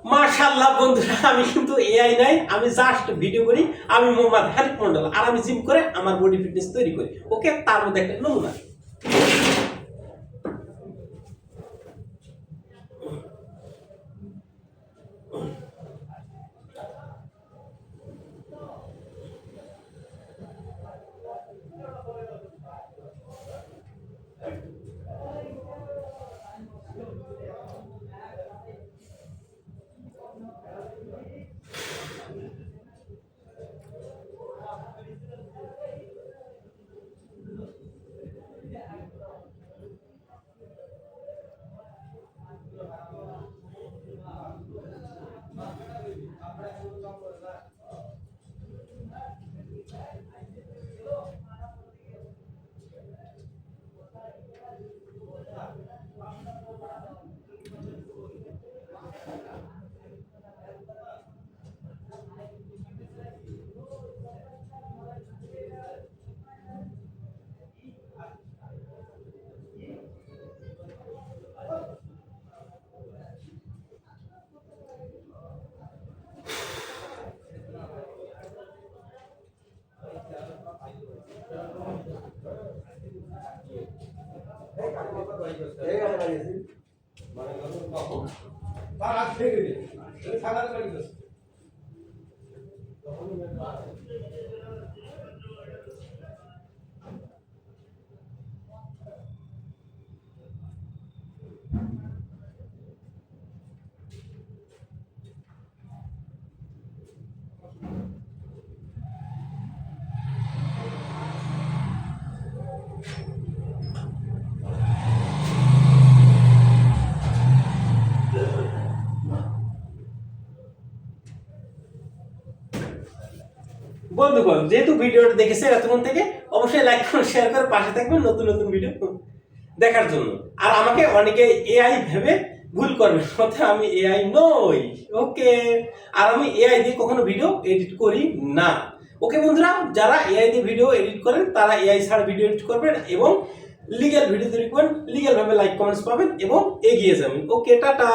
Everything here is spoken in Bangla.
মাশাআল্লাহ বন্ধুরা, আমি কিন্তু এআই নাই, আমি জাস্ট ভিডিও করি। আমি মোহাম্মদ হানিফ মন্ডল, আর আমি জিম করে আমার বডি ফিটনেস তৈরি করি। ওকে, তার মধ্যে একটা নমুনা। বন্ধুগণ, যেহেতু ভিডিওটা দেখেছেন এতক্ষণ থেকে, অবশ্যই লাইক করে শেয়ার করে পাশে থাকবেন নতুন নতুন ভিডিও দেখার জন্য। আর আমাকে অনেকে এআই ভেবে ভুল করবেন, অর্থাৎ আমি এআই নই। ওকে, আর আমি এআই দিয়ে কখনো ভিডিও এডিট করি না। ওকে বন্ধুরা, যারা এআই দিয়ে ভিডিও এডিট করেন তারা এআই ছাড়া ভিডিও এডিট করবেন এবং লিগ্যাল ভিডিও তৈরি করবেন, লিগ্যাল ভাবে লাইক কমেন্টস পাবেন এবং এগিয়ে যাবেন। ওকে, টাটা।